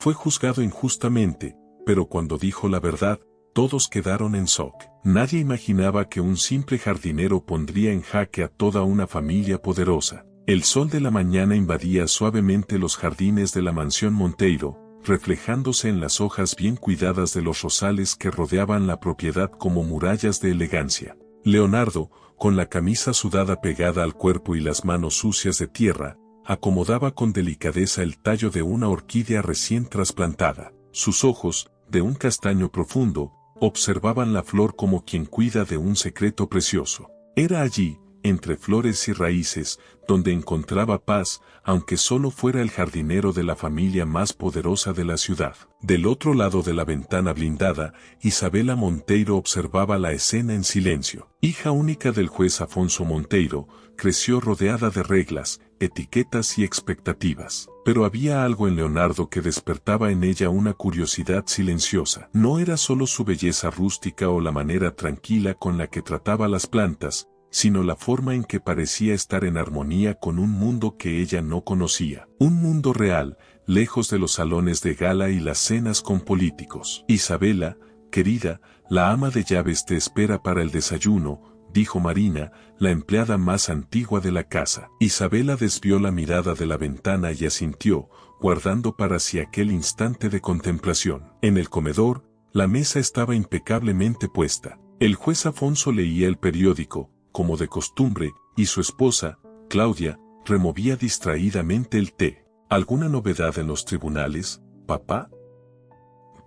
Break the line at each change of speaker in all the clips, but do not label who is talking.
Fue juzgado injustamente, pero cuando dijo la verdad, todos quedaron en shock. Nadie imaginaba que un simple jardinero pondría en jaque a toda una familia poderosa. El sol de la mañana invadía suavemente los jardines de la mansión Monteiro, reflejándose en las hojas bien cuidadas de los rosales que rodeaban la propiedad como murallas de elegancia. Leonardo, con la camisa sudada pegada al cuerpo y las manos sucias de tierra, acomodaba con delicadeza el tallo de una orquídea recién trasplantada. Sus ojos, de un castaño profundo, observaban la flor como quien cuida de un secreto precioso. Era allí, entre flores y raíces, donde encontraba paz, aunque solo fuera el jardinero de la familia más poderosa de la ciudad. Del otro lado de la ventana blindada, Isabela Monteiro observaba la escena en silencio. Hija única del juez Afonso Monteiro, creció rodeada de reglas, etiquetas y expectativas. Pero había algo en Leonardo que despertaba en ella una curiosidad silenciosa. No era solo su belleza rústica o la manera tranquila con la que trataba las plantas, sino la forma en que parecía estar en armonía con un mundo que ella no conocía. Un mundo real, lejos de los salones de gala y las cenas con políticos. Isabela, querida, la ama de llaves te espera para el desayuno, dijo Marina, la empleada más antigua de la casa. Isabela desvió la mirada de la ventana y asintió, guardando para sí aquel instante de contemplación. En el comedor, la mesa estaba impecablemente puesta. El juez Afonso leía el periódico, como de costumbre, y su esposa, Claudia, removía distraídamente el té. ¿Alguna novedad en los tribunales, papá?,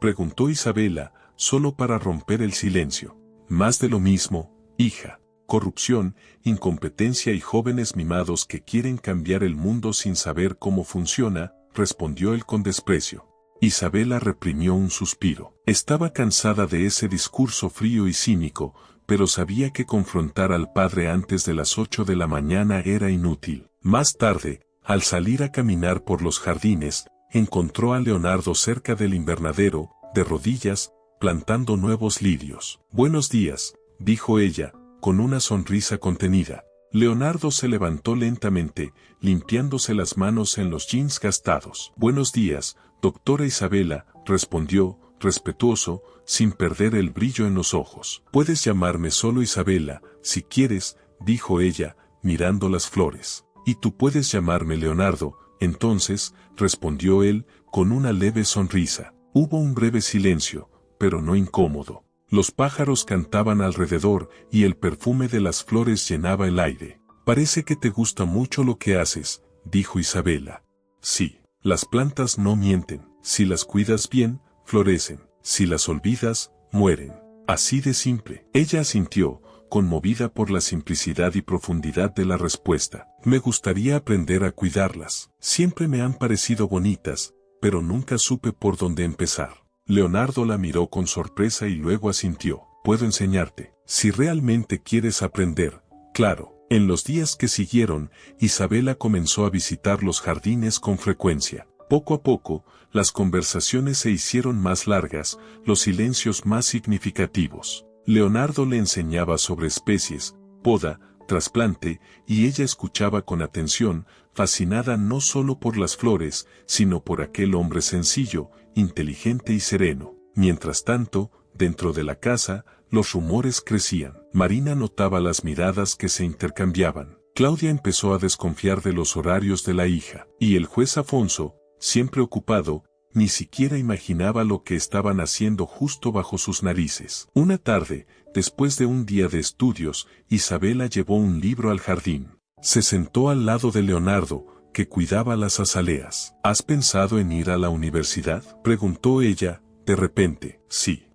preguntó Isabela, solo para romper el silencio. Más de lo mismo, hija. Corrupción, incompetencia y jóvenes mimados que quieren cambiar el mundo sin saber cómo funciona, respondió él con desprecio. Isabela reprimió un suspiro. Estaba cansada de ese discurso frío y cínico, pero sabía que confrontar al padre antes de las 8 de la mañana era inútil. Más tarde, al salir a caminar por los jardines, encontró a Leonardo cerca del invernadero, de rodillas, plantando nuevos lirios. Buenos días, dijo ella, con una sonrisa contenida. Leonardo se levantó lentamente, limpiándose las manos en los jeans gastados. Buenos días, doctora Isabela, respondió, respetuoso, sin perder el brillo en los ojos. Puedes llamarme solo Isabela, si quieres, dijo ella, mirando las flores. Y tú puedes llamarme Leonardo, entonces, respondió él, con una leve sonrisa. Hubo un breve silencio, pero no incómodo. Los pájaros cantaban alrededor y el perfume de las flores llenaba el aire. Parece que te gusta mucho lo que haces, dijo Isabela. Sí, las plantas no mienten. Si las cuidas bien, florecen. Si las olvidas, mueren. Así de simple. Ella asintió, conmovida por la simplicidad y profundidad de la respuesta. Me gustaría aprender a cuidarlas. Siempre me han parecido bonitas, pero nunca supe por dónde empezar. Leonardo la miró con sorpresa y luego asintió. Puedo enseñarte. Si realmente quieres aprender, claro. En los días que siguieron, Isabela comenzó a visitar los jardines con frecuencia. Poco a poco, las conversaciones se hicieron más largas, los silencios más significativos. Leonardo le enseñaba sobre especies, poda, trasplante, y ella escuchaba con atención, fascinada no solo por las flores, sino por aquel hombre sencillo, inteligente y sereno. Mientras tanto, dentro de la casa, los rumores crecían. Marina notaba las miradas que se intercambiaban. Claudia empezó a desconfiar de los horarios de la hija, y el juez Afonso, siempre ocupado, ni siquiera imaginaba lo que estaban haciendo justo bajo sus narices. Una tarde, después de un día de estudios, Isabela llevó un libro al jardín. Se sentó al lado de Leonardo, que cuidaba las azaleas. ¿Has pensado en ir a la universidad?, preguntó ella, de repente. Sí.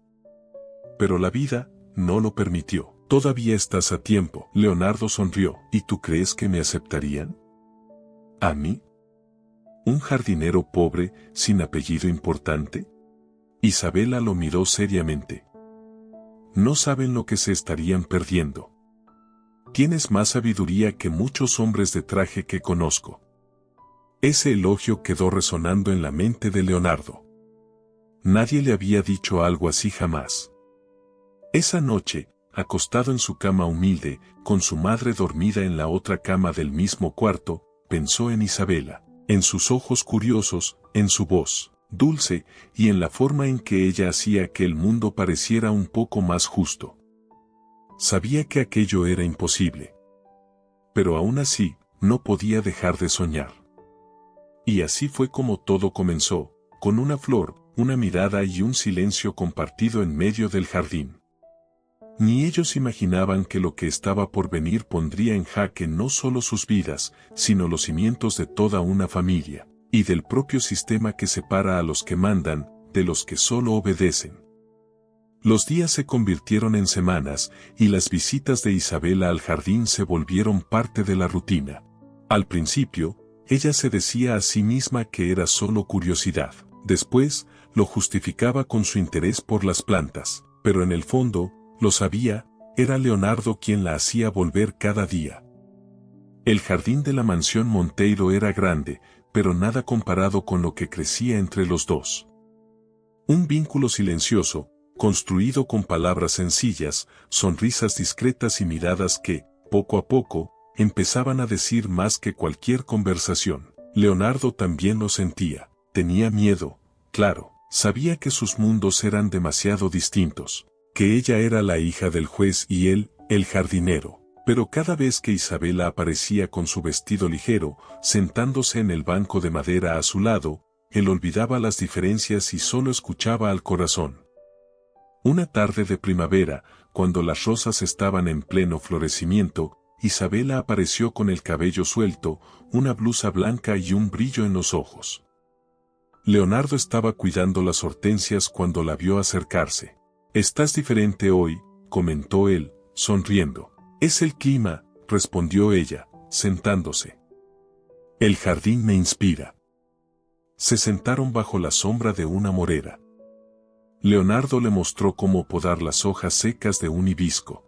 Pero la vida no lo permitió. Todavía estás a tiempo. Leonardo sonrió. ¿Y tú crees que me aceptarían? ¿A mí? ¿Un jardinero pobre, sin apellido importante? Isabela lo miró seriamente. No saben lo que se estarían perdiendo. Tienes más sabiduría que muchos hombres de traje que conozco. Ese elogio quedó resonando en la mente de Leonardo. Nadie le había dicho algo así jamás. Esa noche, acostado en su cama humilde, con su madre dormida en la otra cama del mismo cuarto, pensó en Isabela, en sus ojos curiosos, en su voz. dulce, y en la forma en que ella hacía que el mundo pareciera un poco más justo. Sabía que aquello era imposible. Pero aún así, no podía dejar de soñar. Y así fue como todo comenzó, con una flor, una mirada y un silencio compartido en medio del jardín. Ni ellos imaginaban que lo que estaba por venir pondría en jaque no solo sus vidas, sino los cimientos de toda una familia, y del propio sistema que separa a los que mandan, de los que solo obedecen. Los días se convirtieron en semanas, y las visitas de Isabela al jardín se volvieron parte de la rutina. Al principio, ella se decía a sí misma que era solo curiosidad. Después, lo justificaba con su interés por las plantas, pero en el fondo, lo sabía, era Leonardo quien la hacía volver cada día. El jardín de la mansión Monteiro era grande, pero nada comparado con lo que crecía entre los dos. Un vínculo silencioso, construido con palabras sencillas, sonrisas discretas y miradas que, poco a poco, empezaban a decir más que cualquier conversación. Leonardo también lo sentía, tenía miedo, claro, sabía que sus mundos eran demasiado distintos, que ella era la hija del juez y él, el jardinero. Pero cada vez que Isabela aparecía con su vestido ligero, sentándose en el banco de madera a su lado, él olvidaba las diferencias y solo escuchaba al corazón. Una tarde de primavera, cuando las rosas estaban en pleno florecimiento, Isabela apareció con el cabello suelto, una blusa blanca y un brillo en los ojos. Leonardo estaba cuidando las hortensias cuando la vio acercarse. «Estás diferente hoy», comentó él, sonriendo. «Es el clima», respondió ella, sentándose. «El jardín me inspira». Se sentaron bajo la sombra de una morera. Leonardo le mostró cómo podar las hojas secas de un hibisco.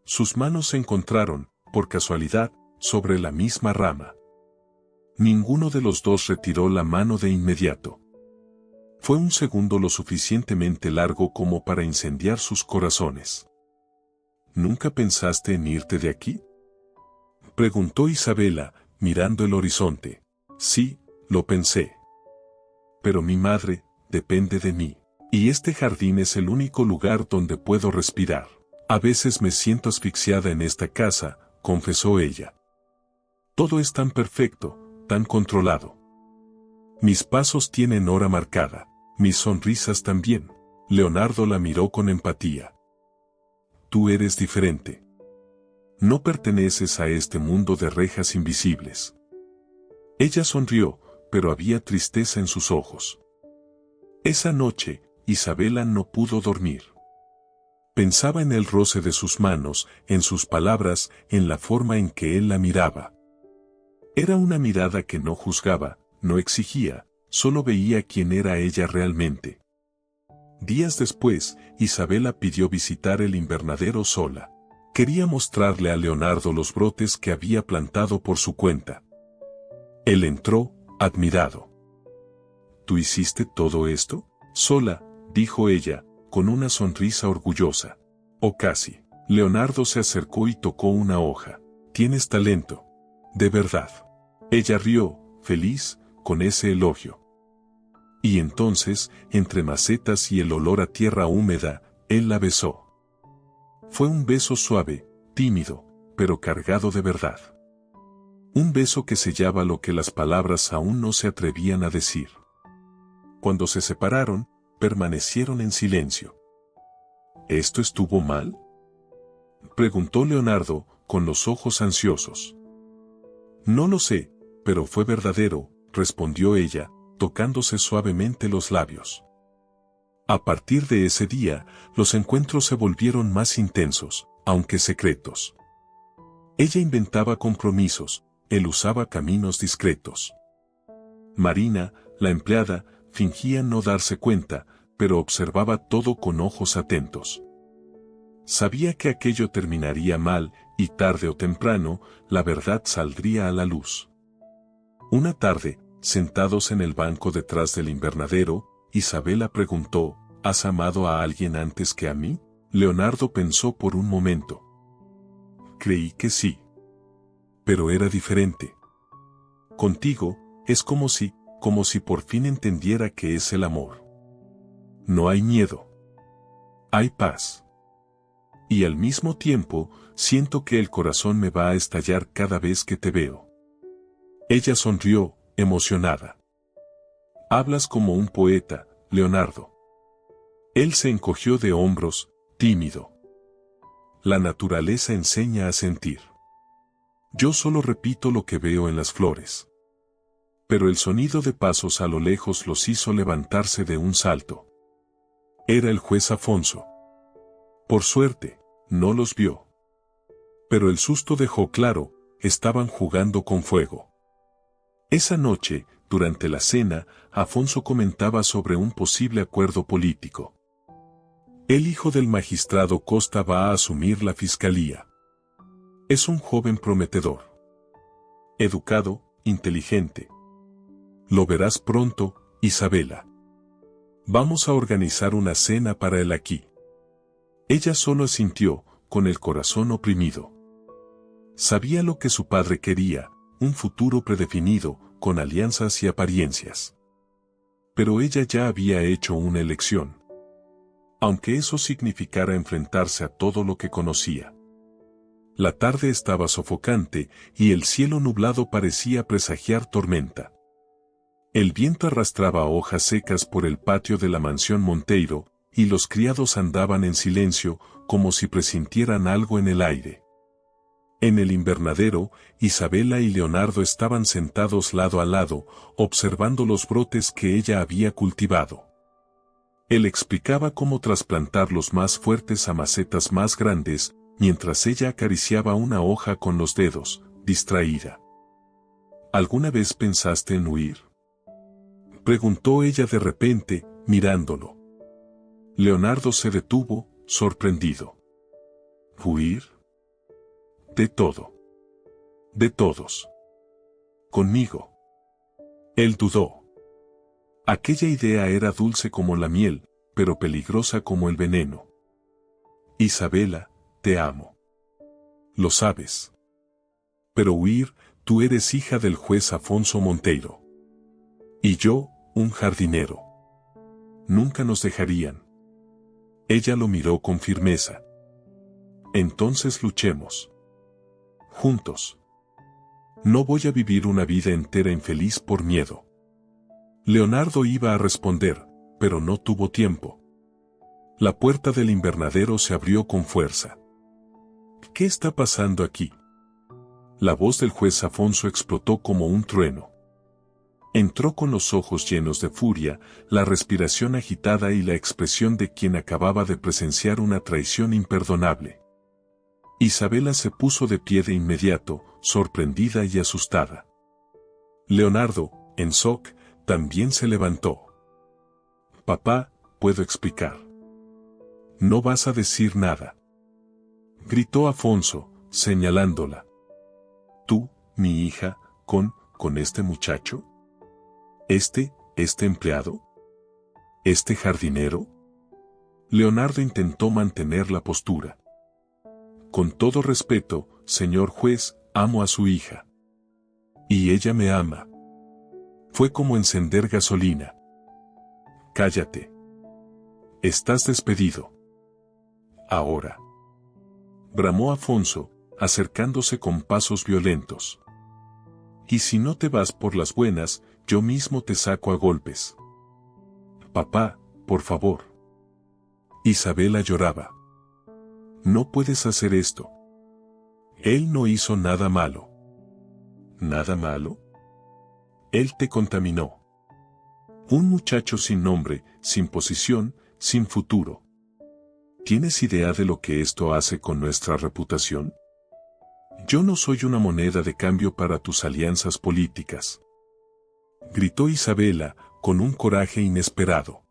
Sus manos se encontraron, por casualidad, sobre la misma rama. Ninguno de los dos retiró la mano de inmediato. Fue un segundo lo suficientemente largo como para incendiar sus corazones. «¿Nunca pensaste en irte de aquí?», preguntó Isabela, mirando el horizonte. «Sí, lo pensé. Pero mi madre depende de mí. Y este jardín es el único lugar donde puedo respirar. A veces me siento asfixiada en esta casa», confesó ella. «Todo es tan perfecto, tan controlado. Mis pasos tienen hora marcada, mis sonrisas también». Leonardo la miró con empatía. «Tú eres diferente. No perteneces a este mundo de rejas invisibles». Ella sonrió, pero había tristeza en sus ojos. Esa noche, Isabela no pudo dormir. Pensaba en el roce de sus manos, en sus palabras, en la forma en que él la miraba. Era una mirada que no juzgaba, no exigía, solo veía quién era ella realmente. Días después, Isabela pidió visitar el invernadero sola. Quería mostrarle a Leonardo los brotes que había plantado por su cuenta. Él entró, admirado. «¿Tú hiciste todo esto?», «Sola», dijo ella, con una sonrisa orgullosa. «O casi». Leonardo se acercó y tocó una hoja. «Tienes talento. De verdad». Ella rió, feliz, con ese elogio. Y entonces, entre macetas y el olor a tierra húmeda, él la besó. Fue un beso suave, tímido, pero cargado de verdad. Un beso que sellaba lo que las palabras aún no se atrevían a decir. Cuando se separaron, permanecieron en silencio. «¿Esto estuvo mal?», preguntó Leonardo, con los ojos ansiosos. «No lo sé, pero fue verdadero», respondió ella, tocándose suavemente los labios. A partir de ese día, los encuentros se volvieron más intensos, aunque secretos. Ella inventaba compromisos, él usaba caminos discretos. Marina, la empleada, fingía no darse cuenta, pero observaba todo con ojos atentos. Sabía que aquello terminaría mal, y tarde o temprano, la verdad saldría a la luz. Una tarde, sentados en el banco detrás del invernadero, Isabela preguntó: «¿Has amado a alguien antes que a mí?». Leonardo pensó por un momento. «Creí que sí. Pero era diferente. Contigo, es como si como si por fin entendiera qué es el amor. No hay miedo. Hay paz. Y al mismo tiempo, siento que el corazón me va a estallar cada vez que te veo. Ella sonrió, emocionada. Hablas como un poeta, Leonardo. Él se encogió de hombros, tímido. La naturaleza enseña a sentir. Yo solo repito lo que veo en las flores. Pero el sonido de pasos a lo lejos los hizo levantarse de un salto. Era el juez Afonso. Por suerte, no los vio. Pero el susto dejó claro, estaban jugando con fuego. Esa noche, durante la cena, Afonso comentaba sobre un posible acuerdo político. El hijo del magistrado Costa va a asumir la fiscalía. Es un joven prometedor. Educado, inteligente. Lo verás pronto, Isabela. Vamos a organizar una cena para él aquí. Ella solo asintió, con el corazón oprimido. Sabía lo que su padre quería, un futuro predefinido, con alianzas y apariencias. Pero ella ya había hecho una elección. Aunque eso significara enfrentarse a todo lo que conocía. La tarde estaba sofocante, y el cielo nublado parecía presagiar tormenta. El viento arrastraba hojas secas por el patio de la mansión Monteiro, y los criados andaban en silencio, como si presintieran algo en el aire. En el invernadero, Isabela y Leonardo estaban sentados lado a lado, observando los brotes que ella había cultivado. Él explicaba cómo trasplantar los más fuertes a macetas más grandes, mientras ella acariciaba una hoja con los dedos, distraída. ¿Alguna vez pensaste en huir?, preguntó ella de repente, mirándolo. Leonardo se detuvo, sorprendido. ¿Huir? De todo. De todos. Conmigo. Él dudó. Aquella idea era dulce como la miel, pero peligrosa como el veneno. Isabela, te amo. Lo sabes. Pero huir, tú eres hija del juez Afonso Monteiro. Y yo, un jardinero. Nunca nos dejarían. Ella lo miró con firmeza. Entonces luchemos. Juntos. No voy a vivir una vida entera infeliz por miedo. Leonardo iba a responder, pero no tuvo tiempo. La puerta del invernadero se abrió con fuerza. ¿Qué está pasando aquí? La voz del juez Afonso explotó como un trueno. Entró con los ojos llenos de furia, la respiración agitada y la expresión de quien acababa de presenciar una traición imperdonable. Isabela se puso de pie de inmediato, sorprendida y asustada. Leonardo, en shock, también se levantó. Papá, puedo explicar. No vas a decir nada. Gritó Afonso, señalándola. Tú, mi hija, con este muchacho. ¿Este empleado? ¿Este jardinero? Leonardo intentó mantener la postura. Con todo respeto, señor juez, amo a su hija. Y ella me ama. Fue como encender gasolina. Cállate. Estás despedido. Ahora. Bramó Afonso, acercándose con pasos violentos. Y si no te vas por las buenas, yo mismo te saco a golpes. Papá, por favor. Isabela lloraba. No puedes hacer esto. Él no hizo nada malo. ¿Nada malo? Él te contaminó. Un muchacho sin nombre, sin posición, sin futuro. ¿Tienes idea de lo que esto hace con nuestra reputación? Yo no soy una moneda de cambio para tus alianzas políticas. Gritó Isabela, con un coraje inesperado.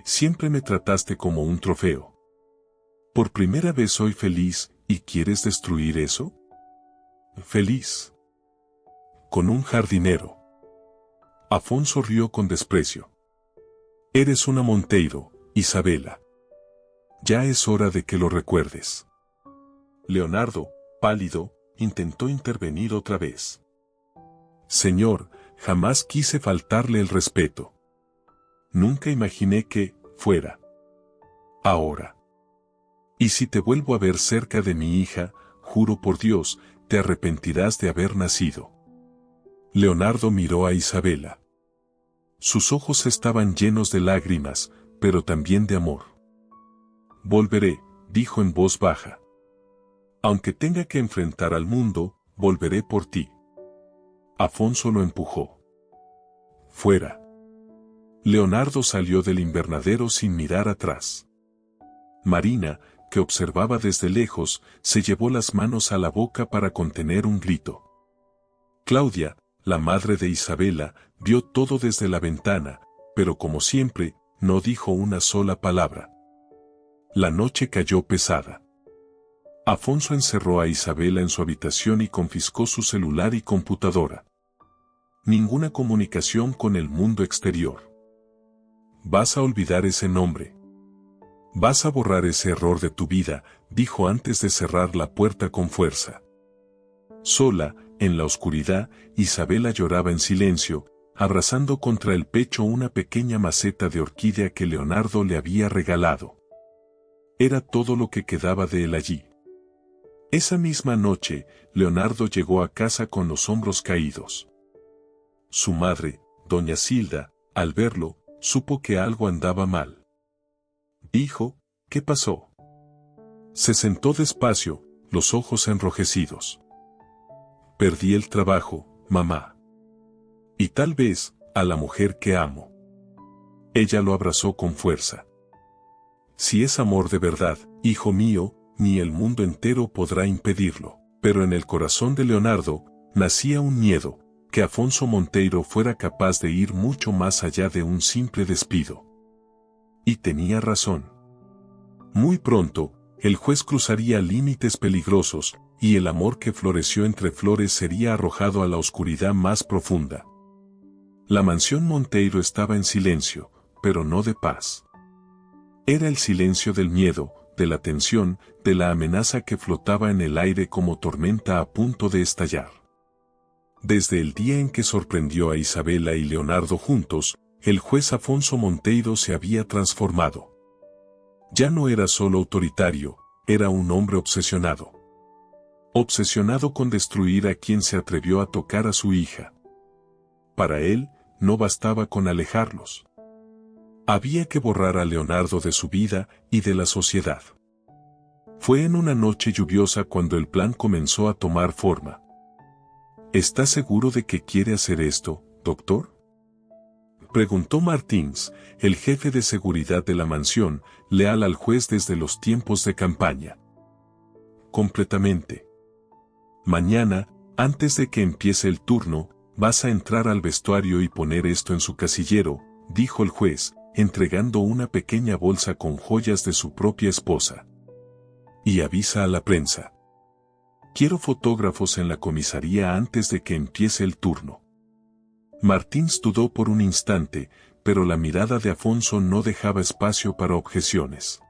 Siempre me trataste como un trofeo. Por primera vez soy feliz, ¿y quieres destruir eso? Feliz. Con un jardinero. Afonso rió con desprecio. Eres una Monteiro, Isabela. Ya es hora de que lo recuerdes. Leonardo, pálido, intentó intervenir otra vez. Señor, Jamás quise faltarle el respeto. Nunca imaginé que fuera. Ahora. Y si te vuelvo a ver cerca de mi hija, juro por Dios, te arrepentirás de haber nacido. Leonardo miró a Isabela. Sus ojos estaban llenos de lágrimas, pero también de amor. Volveré, dijo en voz baja. Aunque tenga que enfrentar al mundo, volveré por ti. Afonso lo empujó. Fuera. Leonardo salió del invernadero sin mirar atrás. Marina, que observaba desde lejos, se llevó las manos a la boca para contener un grito. Claudia, la madre de Isabela, vio todo desde la ventana, pero como siempre, no dijo una sola palabra. La noche cayó pesada. Afonso encerró a Isabela en su habitación y confiscó su celular y computadora. Ninguna comunicación con el mundo exterior. Vas a olvidar ese nombre. Vas a borrar ese error de tu vida, dijo antes de cerrar la puerta con fuerza. Sola, en la oscuridad, Isabela lloraba en silencio, abrazando contra el pecho una pequeña maceta de orquídea que Leonardo le había regalado. Era todo lo que quedaba de él allí. Esa misma noche, Leonardo llegó a casa con los hombros caídos. Su madre, doña Silda, al verlo, supo que algo andaba mal. Dijo, ¿qué pasó? Se sentó despacio, los ojos enrojecidos. Perdí el trabajo, mamá. Y tal vez, a la mujer que amo. Ella lo abrazó con fuerza. Si es amor de verdad, hijo mío, ni el mundo entero podrá impedirlo. Pero en el corazón de Leonardo, nacía un miedo, que Afonso Monteiro fuera capaz de ir mucho más allá de un simple despido. Y tenía razón. Muy pronto, el juez cruzaría límites peligrosos, y el amor que floreció entre flores sería arrojado a la oscuridad más profunda. La mansión Monteiro estaba en silencio, pero no de paz. Era el silencio del miedo, de la tensión, de la amenaza que flotaba en el aire como tormenta a punto de estallar. Desde el día en que sorprendió a Isabela y Leonardo juntos, el juez Afonso Monteiro se había transformado. Ya no era solo autoritario, era un hombre obsesionado. Obsesionado con destruir a quien se atrevió a tocar a su hija. Para él, no bastaba con alejarlos. Había que borrar a Leonardo de su vida y de la sociedad. Fue en una noche lluviosa cuando el plan comenzó a tomar forma. ¿Está seguro de que quiere hacer esto, doctor? Preguntó Martins, el jefe de seguridad de la mansión, leal al juez desde los tiempos de campaña. Completamente. Mañana, antes de que empiece el turno, vas a entrar al vestuario y poner esto en su casillero, dijo el juez, entregando una pequeña bolsa con joyas de su propia esposa. Y avisa a la prensa. Quiero fotógrafos en la comisaría antes de que empiece el turno. Martins dudó por un instante, pero la mirada de Afonso no dejaba espacio para objeciones.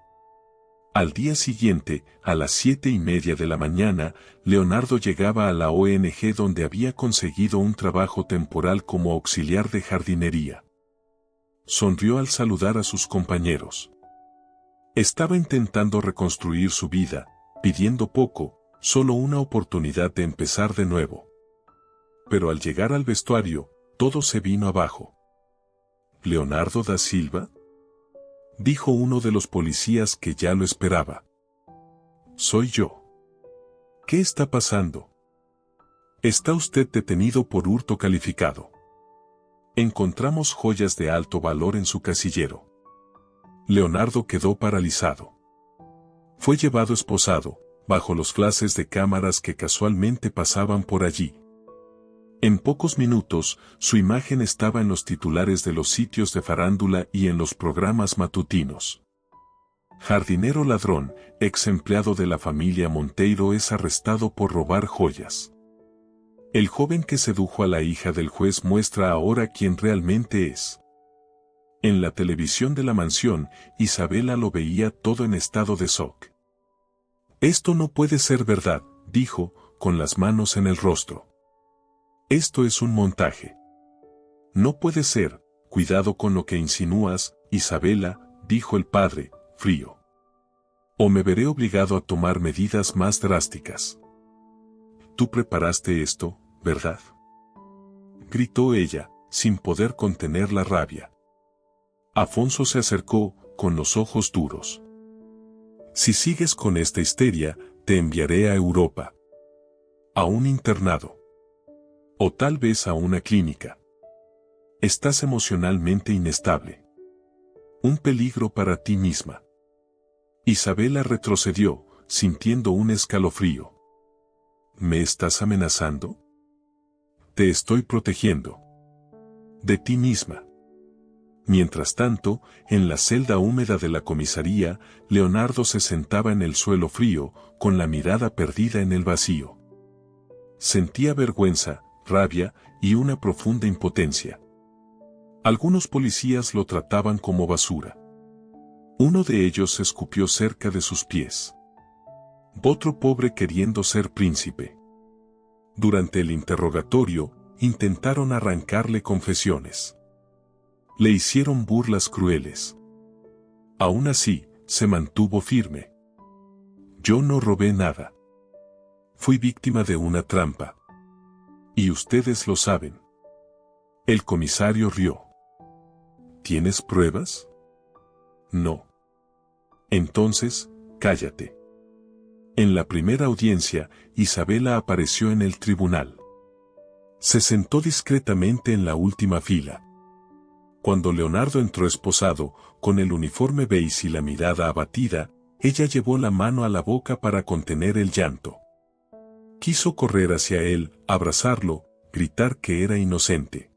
Al día siguiente, a las 7:30 de la mañana, Leonardo llegaba a la ONG donde había conseguido un trabajo temporal como auxiliar de jardinería. Sonrió al saludar a sus compañeros. Estaba intentando reconstruir su vida, pidiendo poco, solo una oportunidad de empezar de nuevo. Pero al llegar al vestuario, todo se vino abajo. ¿Leonardo da Silva? Dijo uno de los policías que ya lo esperaba. Soy yo. ¿Qué está pasando? Está usted detenido por hurto calificado. Encontramos joyas de alto valor en su casillero. Leonardo quedó paralizado. Fue llevado esposado, bajo los flashes de cámaras que casualmente pasaban por allí. En pocos minutos, su imagen estaba en los titulares de los sitios de farándula y en los programas matutinos. Jardinero ladrón, ex empleado de la familia Monteiro es arrestado por robar joyas. El joven que sedujo a la hija del juez muestra ahora quién realmente es. En la televisión de la mansión, Isabela lo veía todo en estado de shock. Esto no puede ser verdad, dijo, con las manos en el rostro. Esto es un montaje. No puede ser, cuidado con lo que insinúas, Isabela, dijo el padre, frío. O me veré obligado a tomar medidas más drásticas. Tú preparaste esto, ¿verdad? Gritó ella, sin poder contener la rabia. Afonso se acercó, con los ojos duros. Si sigues con esta histeria, te enviaré a Europa. A un internado. O tal vez a una clínica. Estás emocionalmente inestable. Un peligro para ti misma. Isabela retrocedió, sintiendo un escalofrío. ¿Me estás amenazando? Te estoy protegiendo. De ti misma. Mientras tanto, en la celda húmeda de la comisaría, Leonardo se sentaba en el suelo frío, con la mirada perdida en el vacío. Sentía vergüenza, rabia y una profunda impotencia. Algunos policías lo trataban como basura. Uno de ellos se escupió cerca de sus pies. Otro pobre queriendo ser príncipe. Durante el interrogatorio, intentaron arrancarle confesiones. Le hicieron burlas crueles. Aún así, se mantuvo firme. Yo no robé nada. Fui víctima de una trampa. Y ustedes lo saben. El comisario rió. ¿Tienes pruebas? No. Entonces, cállate. En la primera audiencia, Isabela apareció en el tribunal. Se sentó discretamente en la última fila. Cuando Leonardo entró esposado, con el uniforme beige y la mirada abatida, ella llevó la mano a la boca para contener el llanto. Quiso correr hacia él, abrazarlo, gritar que era inocente.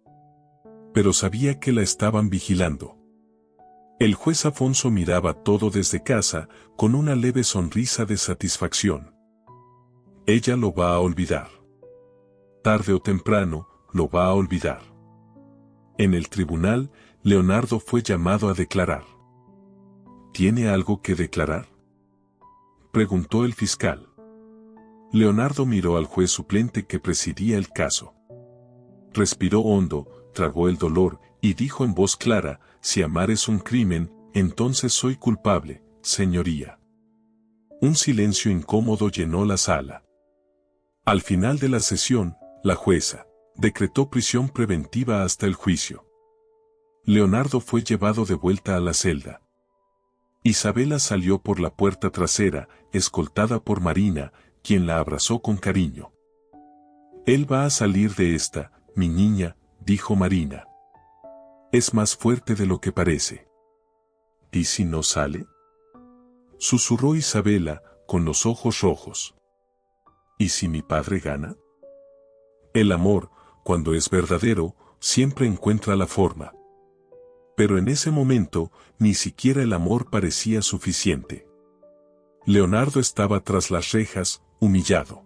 Pero sabía que la estaban vigilando. El juez Afonso miraba todo desde casa, con una leve sonrisa de satisfacción. Ella lo va a olvidar. Tarde o temprano, lo va a olvidar. En el tribunal, Leonardo fue llamado a declarar. ¿Tiene algo que declarar?, preguntó el fiscal. Leonardo miró al juez suplente que presidía el caso. Respiró hondo, tragó el dolor, y dijo en voz clara: si amar es un crimen, entonces soy culpable, señoría. Un silencio incómodo llenó la sala. Al final de la sesión, la jueza decretó prisión preventiva hasta el juicio. Leonardo fue llevado de vuelta a la celda. Isabela salió por la puerta trasera, escoltada por Marina, quien la abrazó con cariño. Él va a salir de esta, mi niña, dijo Marina. Es más fuerte de lo que parece. ¿Y si no sale?, susurró Isabela, con los ojos rojos. ¿Y si mi padre gana? El amor, cuando es verdadero, siempre encuentra la forma. Pero en ese momento, ni siquiera el amor parecía suficiente. Leonardo estaba tras las rejas, humillado.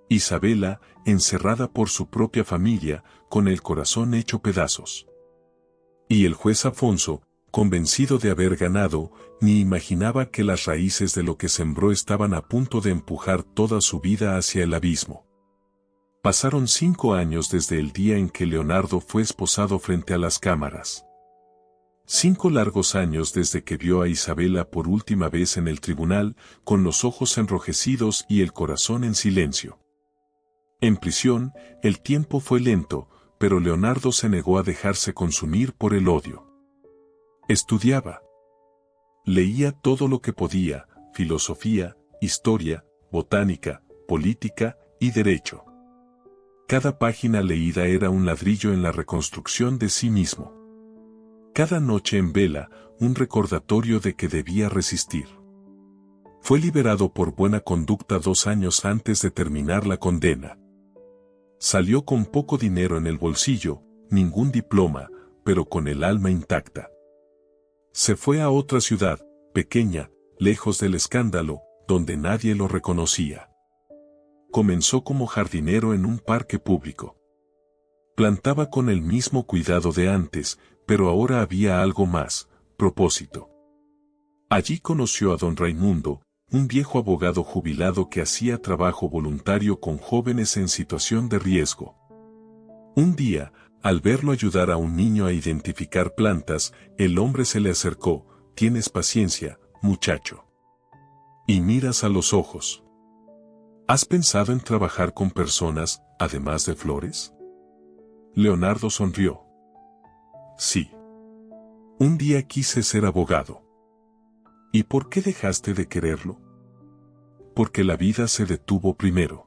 Isabela, encerrada por su propia familia, con el corazón hecho pedazos. Y el juez Afonso, convencido de haber ganado, ni imaginaba que las raíces de lo que sembró estaban a punto de empujar toda su vida hacia el abismo. Pasaron 5 años desde el día en que Leonardo fue esposado frente a las cámaras. 5 largos años desde que vio a Isabela por última vez en el tribunal, con los ojos enrojecidos y el corazón en silencio. En prisión, el tiempo fue lento, pero Leonardo se negó a dejarse consumir por el odio. Estudiaba. Leía todo lo que podía: filosofía, historia, botánica, política y derecho. Cada página leída era un ladrillo en la reconstrucción de sí mismo. Cada noche en vela, un recordatorio de que debía resistir. Fue liberado por buena conducta 2 años antes de terminar la condena. Salió con poco dinero en el bolsillo, ningún diploma, pero con el alma intacta. Se fue a otra ciudad, pequeña, lejos del escándalo, donde nadie lo reconocía. Comenzó como jardinero en un parque público. Plantaba con el mismo cuidado de antes, pero ahora había algo más: propósito. Allí conoció a don Raimundo, un viejo abogado jubilado que hacía trabajo voluntario con jóvenes en situación de riesgo. Un día, Al verlo ayudar a un niño a identificar plantas, el hombre se le acercó. «Tienes paciencia, muchacho. Y miras a los ojos. ¿Has pensado en trabajar con personas, además de flores?» Leonardo sonrió. «Sí. Un día quise ser abogado». «¿Y por qué dejaste de quererlo?» «Porque la vida se detuvo primero».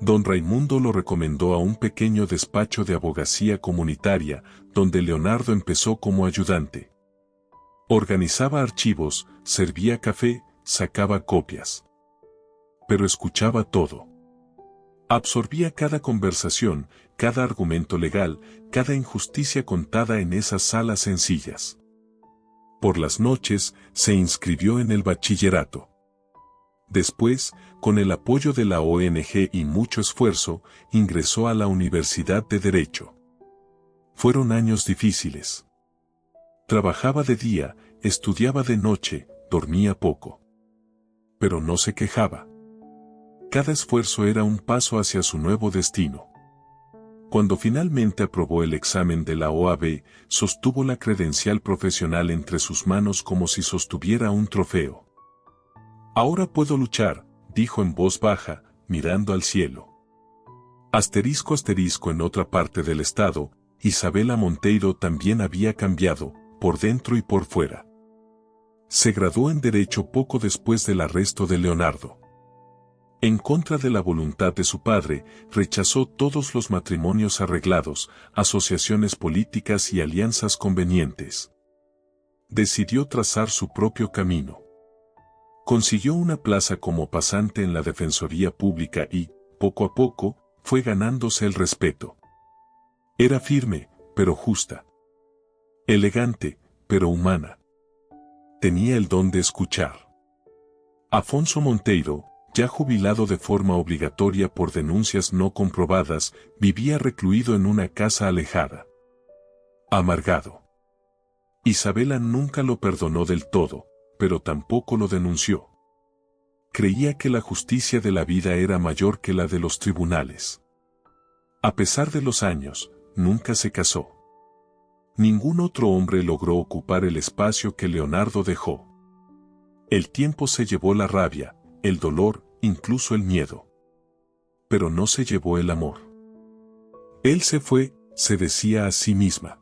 Don Raimundo lo recomendó a un pequeño despacho de abogacía comunitaria, donde Leonardo empezó como ayudante. Organizaba archivos, servía café, sacaba copias. Pero escuchaba todo. Absorbía cada conversación, cada argumento legal, cada injusticia contada en esas salas sencillas. Por las noches, se inscribió en el bachillerato. Después, con el apoyo de la ONG y mucho esfuerzo, ingresó a la Universidad de Derecho. Fueron años difíciles. Trabajaba de día, estudiaba de noche, dormía poco. Pero no se quejaba. Cada esfuerzo era un paso hacia su nuevo destino. Cuando finalmente aprobó el examen de la OAB, sostuvo la credencial profesional entre sus manos como si sostuviera un trofeo. «Ahora puedo luchar», dijo en voz baja, mirando al cielo. Asterisco asterisco. En otra parte del estado, Isabela Monteiro también había cambiado, por dentro y por fuera. Se graduó en Derecho poco después del arresto de Leonardo. En contra de la voluntad de su padre, rechazó todos los matrimonios arreglados, asociaciones políticas y alianzas convenientes. Decidió trazar su propio camino. Consiguió una plaza como pasante en la Defensoría Pública y, poco a poco, fue ganándose el respeto. Era firme, pero justa. Elegante, pero humana. Tenía el don de escuchar. Afonso Monteiro, ya jubilado de forma obligatoria por denuncias no comprobadas, vivía recluido en una casa alejada. Amargado. Isabela nunca lo perdonó del todo, pero tampoco lo denunció. Creía que la justicia de la vida era mayor que la de los tribunales. A pesar de los años, nunca se casó. Ningún otro hombre logró ocupar el espacio que Leonardo dejó. El tiempo se llevó la rabia, el dolor, incluso el miedo. Pero no se llevó el amor. Él se fue, se decía a sí misma.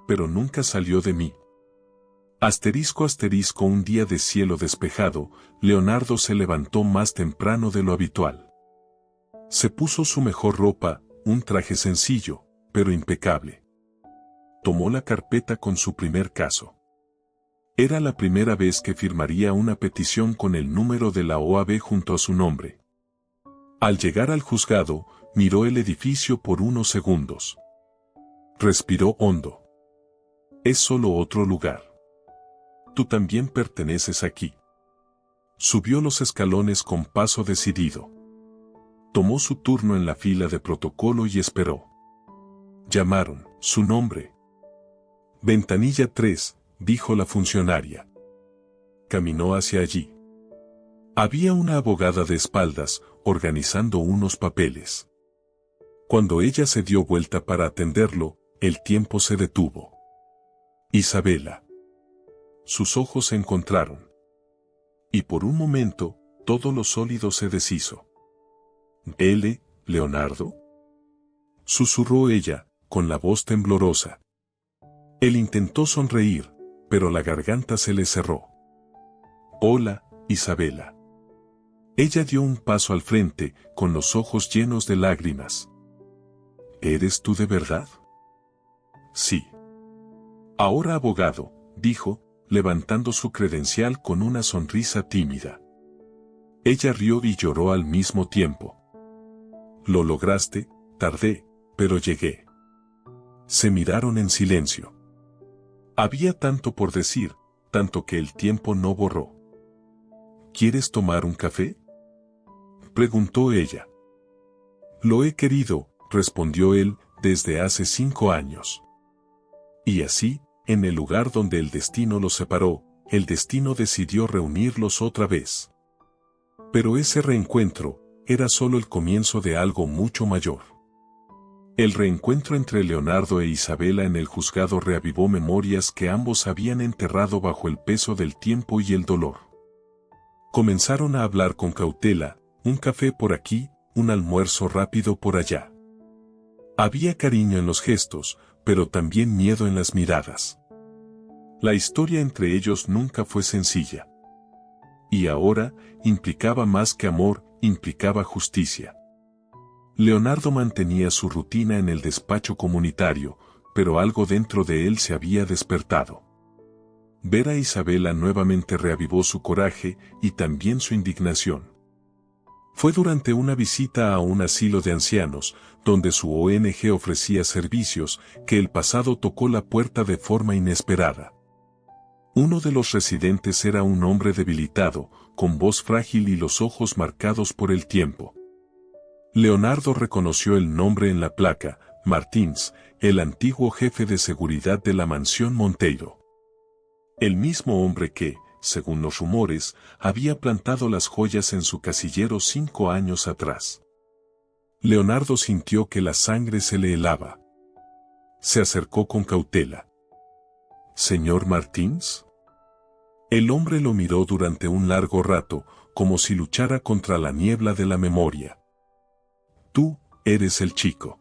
Pero nunca salió de mí. Asterisco asterisco. Un día de cielo despejado, Leonardo se levantó más temprano de lo habitual. Se puso su mejor ropa, un traje sencillo, pero impecable. Tomó la carpeta con su primer caso. Era la primera vez que firmaría una petición con el número de la OAB junto a su nombre. Al llegar al juzgado, miró el edificio por unos segundos. Respiró hondo. Es solo otro lugar. Tú también perteneces aquí. Subió los escalones con paso decidido. Tomó su turno en la fila de protocolo y esperó. Llamaron su nombre. Ventanilla 3, dijo la funcionaria. Caminó hacia allí. Había una abogada de espaldas, organizando unos papeles. Cuando ella se dio vuelta para atenderlo, el tiempo se detuvo. Isabela. Sus ojos se encontraron. Y por un momento, todo lo sólido se deshizo. Leonardo. Susurró ella, con la voz temblorosa. Él intentó sonreír, pero la garganta se le cerró. Hola, Isabela. Ella dio un paso al frente, con los ojos llenos de lágrimas. ¿Eres tú de verdad? Sí. Ahora abogado, dijo, levantando su credencial con una sonrisa tímida. Ella rió y lloró al mismo tiempo. Lo lograste, tardé, pero llegué. Se miraron en silencio. Había tanto por decir, tanto que el tiempo no borró. ¿Quieres tomar un café?, preguntó ella. Lo he querido, respondió él, desde hace 5 años. Y así, en el lugar donde el destino los separó, el destino decidió reunirlos otra vez. Pero ese reencuentro era solo el comienzo de algo mucho mayor. El reencuentro entre Leonardo e Isabela en el juzgado reavivó memorias que ambos habían enterrado bajo el peso del tiempo y el dolor. Comenzaron a hablar con cautela, un café por aquí, un almuerzo rápido por allá. Había cariño en los gestos, pero también miedo en las miradas. La historia entre ellos nunca fue sencilla. Y ahora, implicaba más que amor, implicaba justicia. Leonardo mantenía su rutina en el despacho comunitario, pero algo dentro de él se había despertado. Ver a Isabela nuevamente reavivó su coraje y también su indignación. Fue durante una visita a un asilo de ancianos, donde su ONG ofrecía servicios, que el pasado tocó la puerta de forma inesperada. Uno de los residentes era un hombre debilitado, con voz frágil y los ojos marcados por el tiempo. Leonardo reconoció el nombre en la placa, Martins, el antiguo jefe de seguridad de la mansión Monteiro. El mismo hombre que, según los rumores, había plantado las joyas en su casillero 5 años atrás. Leonardo sintió que la sangre se le helaba. Se acercó con cautela. ¿Señor Martins? El hombre lo miró durante un largo rato, como si luchara contra la niebla de la memoria. Tú, eres el chico.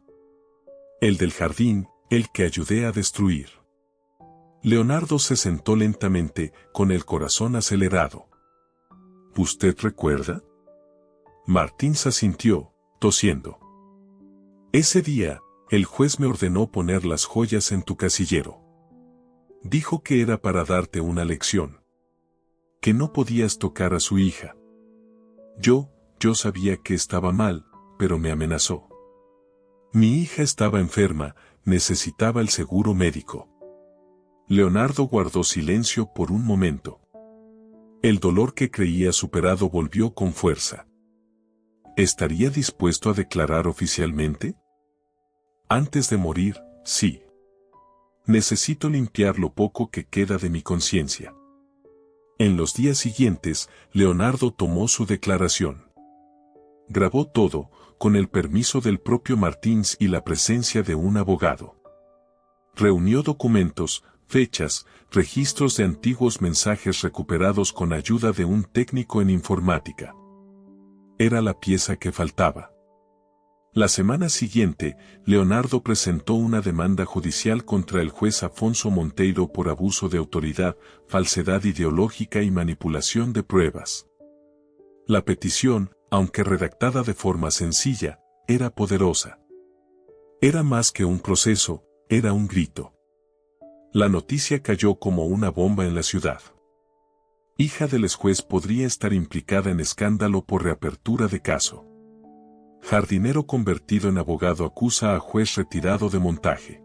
El del jardín, el que ayudé a destruir. Leonardo se sentó lentamente, con el corazón acelerado. ¿Usted recuerda? Martins asintió, tosiendo. Ese día, el juez me ordenó poner las joyas en tu casillero. Dijo que era para darte una lección. Que no podías tocar a su hija. Yo sabía que estaba mal, pero me amenazó. Mi hija estaba enferma, necesitaba el seguro médico. Leonardo guardó silencio por un momento. El dolor que creía superado volvió con fuerza. ¿Estaría dispuesto a declarar oficialmente? Antes de morir, sí. Necesito limpiar lo poco que queda de mi conciencia. En los días siguientes, Leonardo tomó su declaración. Grabó todo, con el permiso del propio Martins y la presencia de un abogado. Reunió documentos, fechas, registros de antiguos mensajes recuperados con ayuda de un técnico en informática. Era la pieza que faltaba. La semana siguiente, Leonardo presentó una demanda judicial contra el juez Afonso Monteiro por abuso de autoridad, falsedad ideológica y manipulación de pruebas. La petición, aunque redactada de forma sencilla, era poderosa. Era más que un proceso, era un grito. La noticia cayó como una bomba en la ciudad. Hija del ex-juez podría estar implicada en escándalo por reapertura de caso. Jardinero convertido en abogado acusa a juez retirado de montaje.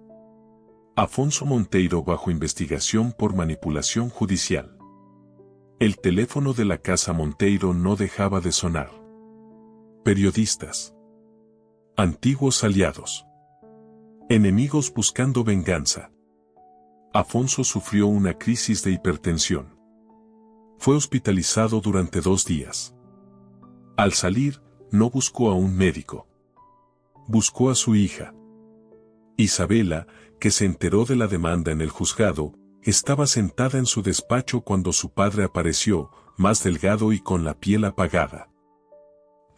Afonso Monteiro bajo investigación por manipulación judicial. El teléfono de la casa Monteiro no dejaba de sonar. Periodistas. Antiguos aliados. Enemigos buscando venganza. Afonso sufrió una crisis de hipertensión. Fue hospitalizado durante 2 días. Al salir, no buscó a un médico. Buscó a su hija. Isabela, que se enteró de la demanda en el juzgado, estaba sentada en su despacho cuando su padre apareció, más delgado y con la piel apagada.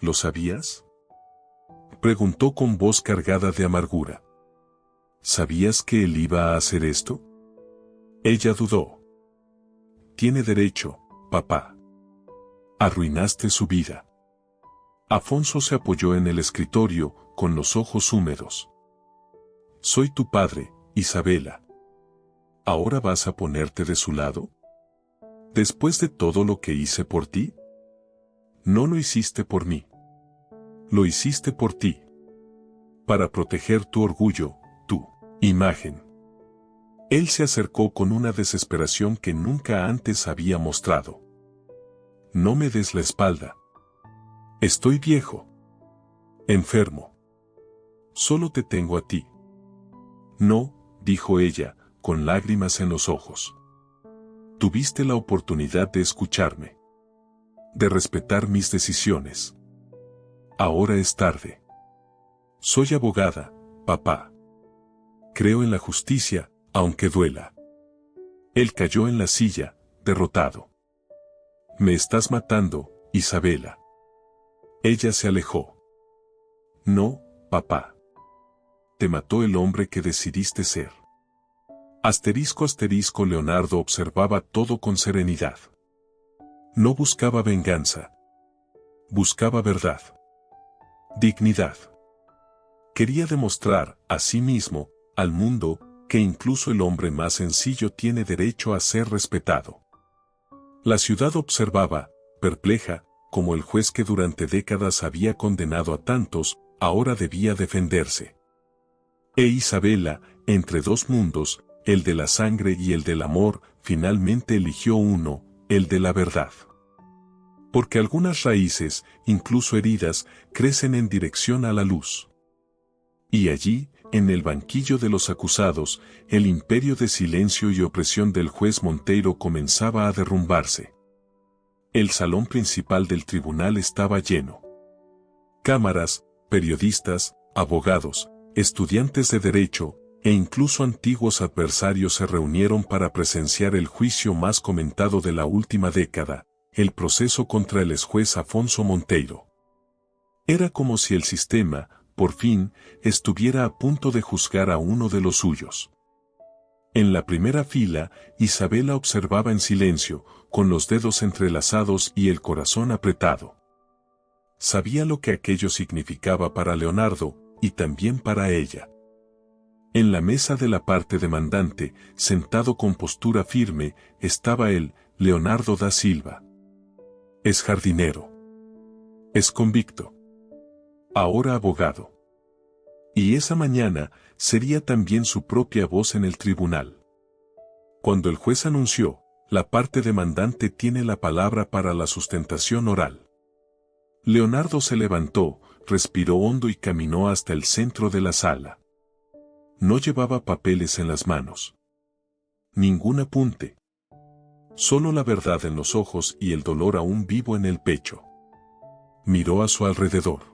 ¿Lo sabías? Preguntó con voz cargada de amargura. ¿Sabías que él iba a hacer esto? Ella dudó. Tiene derecho, papá. Arruinaste su vida. Afonso se apoyó en el escritorio, con los ojos húmedos. Soy tu padre, Isabela. ¿Ahora vas a ponerte de su lado? ¿Después de todo lo que hice por ti? No lo hiciste por mí. Lo hiciste por ti. Para proteger tu orgullo, tu imagen. Él se acercó con una desesperación que nunca antes había mostrado. No me des la espalda. Estoy viejo. Enfermo. Solo te tengo a ti. No, dijo ella, con lágrimas en los ojos. Tuviste la oportunidad de escucharme. De respetar mis decisiones. Ahora es tarde. Soy abogada, papá. Creo en la justicia, aunque duela. Él cayó en la silla, derrotado. Me estás matando, Isabela. Ella se alejó. No, papá. Te mató el hombre que decidiste ser. Asterisco asterisco Leonardo observaba todo con serenidad. No buscaba venganza. Buscaba verdad. Dignidad. Quería demostrar, a sí mismo, al mundo, que incluso el hombre más sencillo tiene derecho a ser respetado. La ciudad observaba, perpleja, como el juez que durante décadas había condenado a tantos, ahora debía defenderse. E Isabela, entre dos mundos, el de la sangre y el del amor, finalmente eligió uno, el de la verdad. Porque algunas raíces, incluso heridas, crecen en dirección a la luz. Y allí, en el banquillo de los acusados, el imperio de silencio y opresión del juez Monteiro comenzaba a derrumbarse. El salón principal del tribunal estaba lleno. Cámaras, periodistas, abogados, estudiantes de derecho, e incluso antiguos adversarios se reunieron para presenciar el juicio más comentado de la última década, el proceso contra el exjuez Afonso Monteiro. Era como si el sistema, por fin, estuviera a punto de juzgar a uno de los suyos. En la primera fila, Isabela observaba en silencio, con los dedos entrelazados y el corazón apretado. Sabía lo que aquello significaba para Leonardo, y también para ella. En la mesa de la parte demandante, sentado con postura firme, estaba él, Leonardo da Silva. Es jardinero. Es convicto. Ahora abogado. Y esa mañana, sería también su propia voz en el tribunal. Cuando el juez anunció, la parte demandante tiene la palabra para la sustentación oral. Leonardo se levantó, respiró hondo y caminó hasta el centro de la sala. No llevaba papeles en las manos. Ningún apunte. Solo la verdad en los ojos y el dolor aún vivo en el pecho. Miró a su alrededor.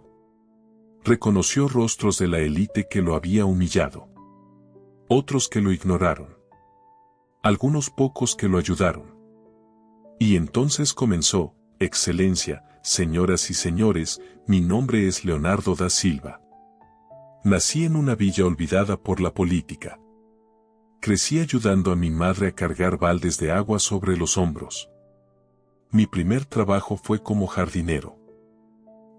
Reconoció rostros de la élite que lo había humillado. Otros que lo ignoraron. Algunos pocos que lo ayudaron. Y entonces comenzó: Excelencia, señoras y señores, mi nombre es Leonardo da Silva. Nací en una villa olvidada por la política. Crecí ayudando a mi madre a cargar baldes de agua sobre los hombros. Mi primer trabajo fue como jardinero.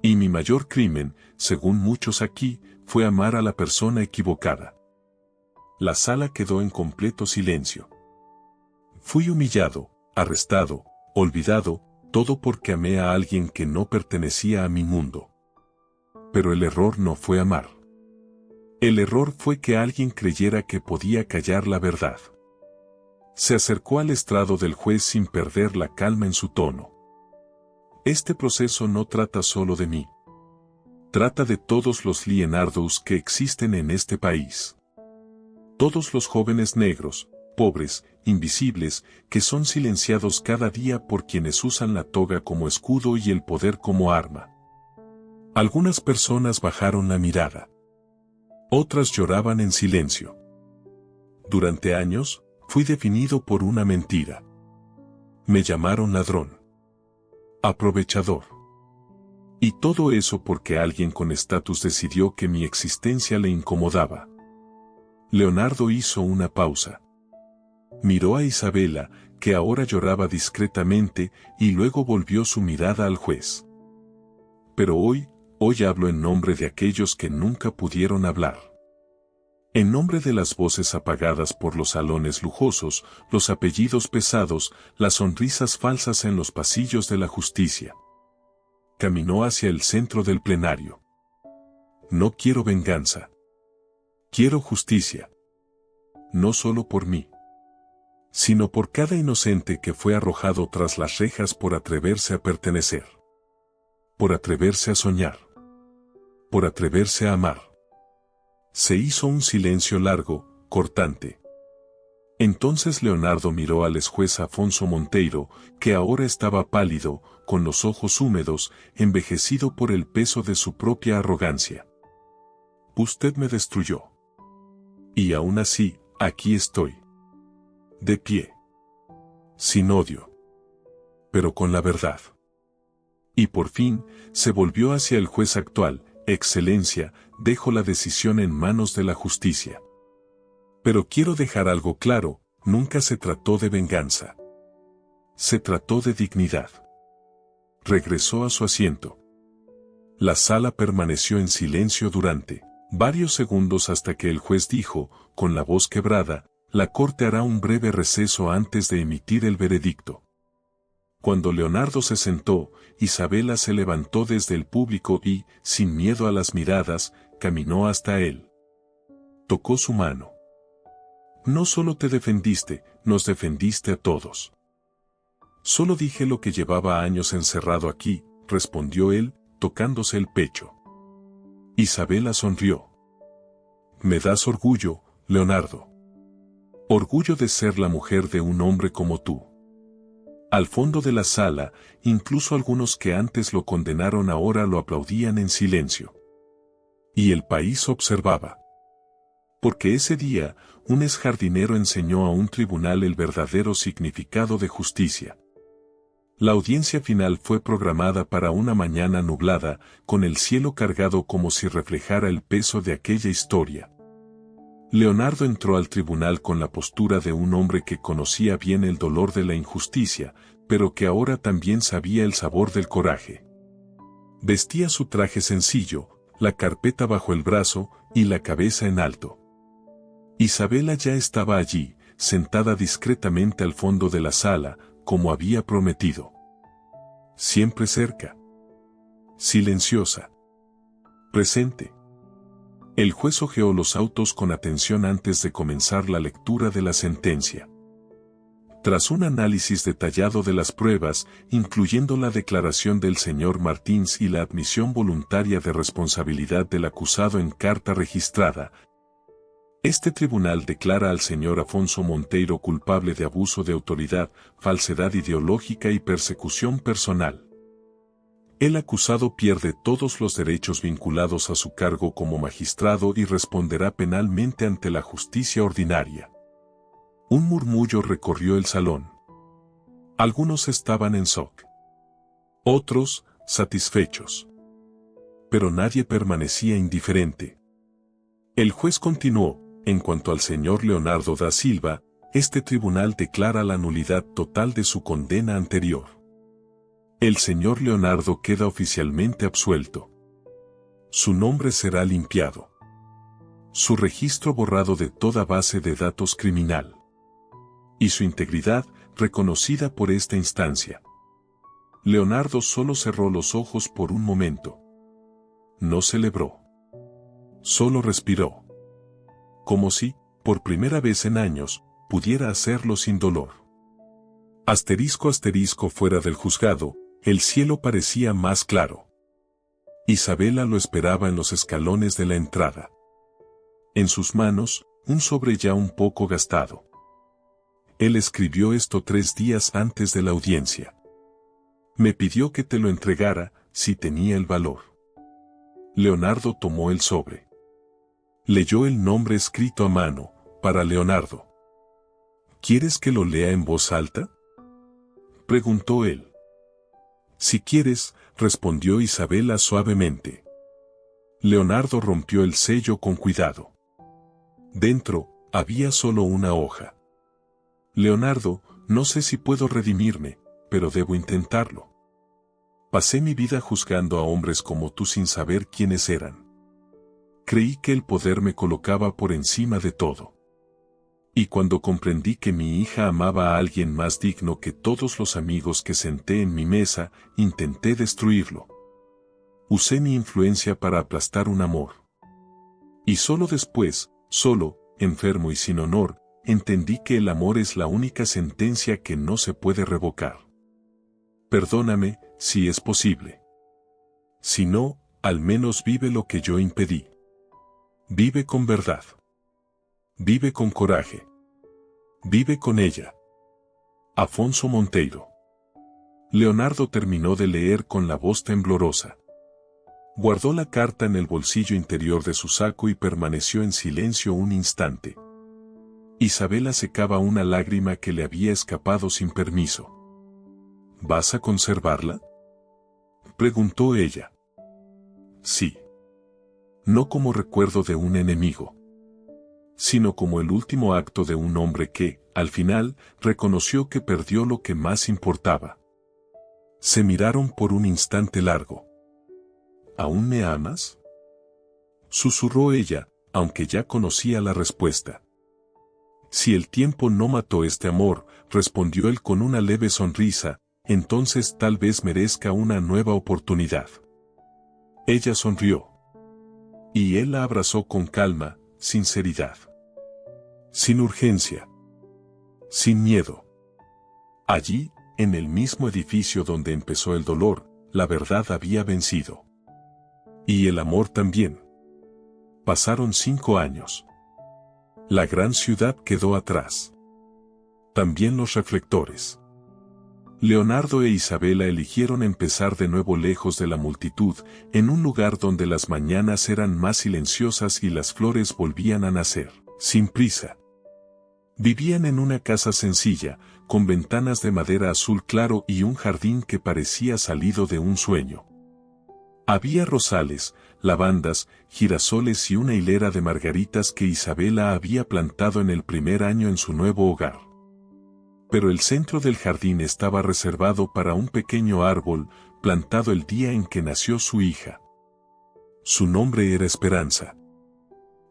Y mi mayor crimen, según muchos aquí, fue amar a la persona equivocada. La sala quedó en completo silencio. Fui humillado, arrestado, olvidado, todo porque amé a alguien que no pertenecía a mi mundo. Pero el error no fue amar. El error fue que alguien creyera que podía callar la verdad. Se acercó al estrado del juez sin perder la calma en su tono. Este proceso no trata solo de mí. Trata de todos los Leonardos que existen en este país. Todos los jóvenes negros, pobres, invisibles, que son silenciados cada día por quienes usan la toga como escudo y el poder como arma. Algunas personas bajaron la mirada. Otras lloraban en silencio. Durante años, fui definido por una mentira. Me llamaron ladrón. Aprovechador. Y todo eso porque alguien con estatus decidió que mi existencia le incomodaba. Leonardo hizo una pausa. Miró a Isabela, que ahora lloraba discretamente, y luego volvió su mirada al juez. Pero hoy hablo en nombre de aquellos que nunca pudieron hablar. En nombre de las voces apagadas por los salones lujosos, los apellidos pesados, las sonrisas falsas en los pasillos de la justicia. Caminó hacia el centro del plenario. No quiero venganza. Quiero justicia. No solo por mí, sino por cada inocente que fue arrojado tras las rejas por atreverse a pertenecer. Por atreverse a soñar. Por atreverse a amar. Se hizo un silencio largo, cortante. Entonces Leonardo miró al exjuez Afonso Monteiro, que ahora estaba pálido, con los ojos húmedos, envejecido por el peso de su propia arrogancia. Usted me destruyó. Y aún así, aquí estoy. De pie. Sin odio. Pero con la verdad. Y por fin, se volvió hacia el juez actual. Excelencia, dejo la decisión en manos de la justicia. Pero quiero dejar algo claro, nunca se trató de venganza. Se trató de dignidad. Regresó a su asiento. La sala permaneció en silencio durante varios segundos hasta que el juez dijo, con la voz quebrada, la corte hará un breve receso antes de emitir el veredicto. Cuando Leonardo se sentó, Isabela se levantó desde el público y, sin miedo a las miradas, caminó hasta él. Tocó su mano. No solo te defendiste, nos defendiste a todos. Solo dije lo que llevaba años encerrado aquí, respondió él, tocándose el pecho. Isabela sonrió. Me das orgullo, Leonardo. Orgullo de ser la mujer de un hombre como tú. Al fondo de la sala, incluso algunos que antes lo condenaron ahora lo aplaudían en silencio. Y el país observaba. Porque ese día, un exjardinero enseñó a un tribunal el verdadero significado de justicia. La audiencia final fue programada para una mañana nublada, con el cielo cargado como si reflejara el peso de aquella historia. Leonardo entró al tribunal con la postura de un hombre que conocía bien el dolor de la injusticia, pero que ahora también sabía el sabor del coraje. Vestía su traje sencillo, la carpeta bajo el brazo y la cabeza en alto. Isabela ya estaba allí, sentada discretamente al fondo de la sala, como había prometido. Siempre cerca. Silenciosa. Presente. El juez hojeó los autos con atención antes de comenzar la lectura de la sentencia. Tras un análisis detallado de las pruebas, incluyendo la declaración del señor Martins y la admisión voluntaria de responsabilidad del acusado en carta registrada, este tribunal declara al señor Afonso Monteiro culpable de abuso de autoridad, falsedad ideológica y persecución personal. El acusado pierde todos los derechos vinculados a su cargo como magistrado y responderá penalmente ante la justicia ordinaria. Un murmullo recorrió el salón. Algunos estaban en shock. Otros, satisfechos. Pero nadie permanecía indiferente. El juez continuó, en cuanto al señor Leonardo da Silva, este tribunal declara la nulidad total de su condena anterior. El señor Leonardo queda oficialmente absuelto. Su nombre será limpiado. Su registro borrado de toda base de datos criminal. Y su integridad reconocida por esta instancia. Leonardo solo cerró los ojos por un momento. No celebró. Solo respiró. Como si, por primera vez en años, pudiera hacerlo sin dolor. Asterisco asterisco fuera del juzgado, el cielo parecía más claro. Isabela lo esperaba en los escalones de la entrada. En sus manos, un sobre ya un poco gastado. Él escribió esto 3 días antes de la audiencia. Me pidió que te lo entregara, si tenía el valor. Leonardo tomó el sobre. Leyó el nombre escrito a mano, para Leonardo. ¿Quieres que lo lea en voz alta?, preguntó él. Si quieres, respondió Isabela suavemente. Leonardo rompió el sello con cuidado. Dentro, había solo una hoja. Leonardo, no sé si puedo redimirme, pero debo intentarlo. Pasé mi vida juzgando a hombres como tú sin saber quiénes eran. Creí que el poder me colocaba por encima de todo. Y cuando comprendí que mi hija amaba a alguien más digno que todos los amigos que senté en mi mesa, intenté destruirlo. Usé mi influencia para aplastar un amor. Y solo después, solo, enfermo y sin honor, entendí que el amor es la única sentencia que no se puede revocar. Perdóname, si es posible. Si no, al menos vive lo que yo impedí. Vive con verdad. Vive con coraje. Vive con ella. Afonso Monteiro. Leonardo terminó de leer con la voz temblorosa. Guardó la carta en el bolsillo interior de su saco y permaneció en silencio un instante. Isabela secaba una lágrima que le había escapado sin permiso. ¿Vas a conservarla?, preguntó ella. Sí. No como recuerdo de un enemigo, sino como el último acto de un hombre que, al final, reconoció que perdió lo que más importaba. Se miraron por un instante largo. ¿Aún me amas?, susurró ella, aunque ya conocía la respuesta. Si el tiempo no mató este amor, respondió él con una leve sonrisa, entonces tal vez merezca una nueva oportunidad. Ella sonrió. Y él la abrazó con calma, sinceridad. Sin urgencia. Sin miedo. Allí, en el mismo edificio donde empezó el dolor, la verdad había vencido. Y el amor también. Pasaron 5 años. La gran ciudad quedó atrás. También los reflectores. Leonardo e Isabela eligieron empezar de nuevo lejos de la multitud, en un lugar donde las mañanas eran más silenciosas y las flores volvían a nacer, sin prisa. Vivían en una casa sencilla, con ventanas de madera azul claro y un jardín que parecía salido de un sueño. Había rosales, lavandas, girasoles y una hilera de margaritas que Isabela había plantado en el primer año en su nuevo hogar. Pero el centro del jardín estaba reservado para un pequeño árbol, plantado el día en que nació su hija. Su nombre era Esperanza.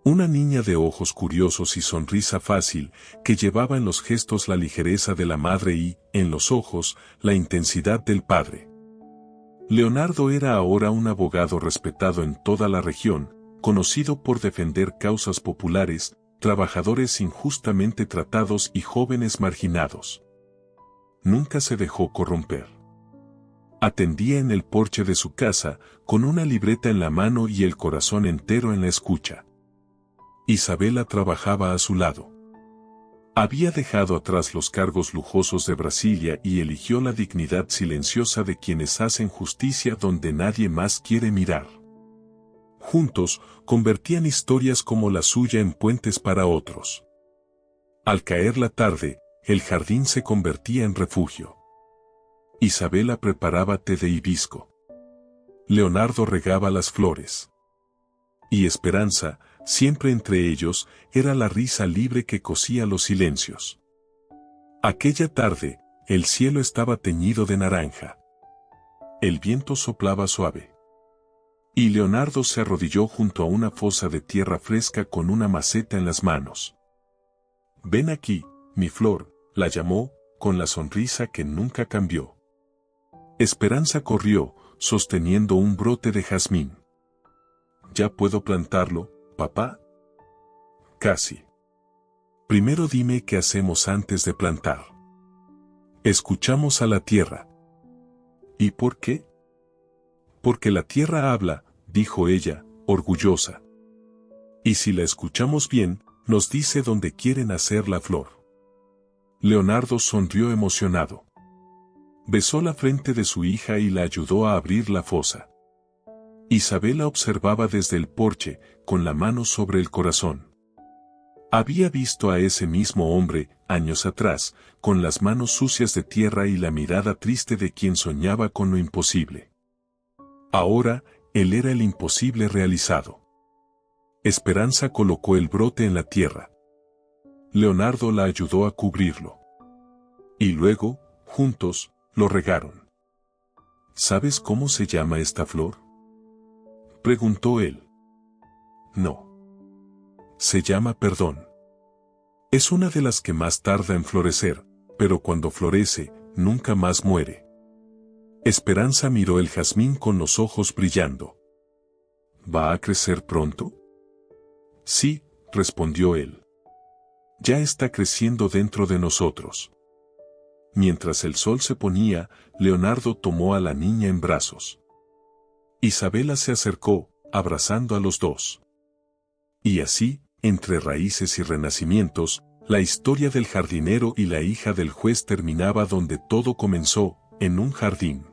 Una niña de ojos curiosos y sonrisa fácil, que llevaba en los gestos la ligereza de la madre y, en los ojos, la intensidad del padre. Leonardo era ahora un abogado respetado en toda la región, conocido por defender causas populares, trabajadores injustamente tratados y jóvenes marginados. Nunca se dejó corromper. Atendía en el porche de su casa, con una libreta en la mano y el corazón entero en la escucha. Isabela trabajaba a su lado. Había dejado atrás los cargos lujosos de Brasilia y eligió la dignidad silenciosa de quienes hacen justicia donde nadie más quiere mirar. Juntos, convertían historias como la suya en puentes para otros. Al caer la tarde, el jardín se convertía en refugio. Isabela preparaba té de hibisco. Leonardo regaba las flores. Y Esperanza, siempre entre ellos, era la risa libre que cosía los silencios. Aquella tarde, el cielo estaba teñido de naranja. El viento soplaba suave. Y Leonardo se arrodilló junto a una fosa de tierra fresca con una maceta en las manos. «Ven aquí, mi flor», la llamó, con la sonrisa que nunca cambió. Esperanza corrió, sosteniendo un brote de jazmín. «¿Ya puedo plantarlo, papá?» «Casi. Primero dime qué hacemos antes de plantar». «Escuchamos a la tierra». «¿Y por qué?» «Porque la tierra habla», dijo ella, orgullosa. «Y si la escuchamos bien, nos dice dónde quiere nacer la flor». Leonardo sonrió emocionado. Besó la frente de su hija y la ayudó a abrir la fosa. Isabela observaba desde el porche, con la mano sobre el corazón. Había visto a ese mismo hombre, años atrás, con las manos sucias de tierra y la mirada triste de quien soñaba con lo imposible. Ahora, él era el imposible realizado. Esperanza colocó el brote en la tierra. Leonardo la ayudó a cubrirlo. Y luego, juntos, lo regaron. ¿Sabes cómo se llama esta flor?, preguntó él. No. Se llama perdón. Es una de las que más tarda en florecer, pero cuando florece, nunca más muere. Esperanza miró el jazmín con los ojos brillando. ¿Va a crecer pronto? Sí, respondió él. Ya está creciendo dentro de nosotros. Mientras el sol se ponía, Leonardo tomó a la niña en brazos. Isabela se acercó, abrazando a los dos. Y así, entre raíces y renacimientos, la historia del jardinero y la hija del juez terminaba donde todo comenzó, en un jardín.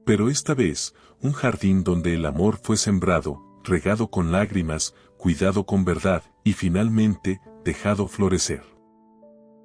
Pero esta vez, un jardín donde el amor fue sembrado, regado con lágrimas, cuidado con verdad, y finalmente, dejado florecer.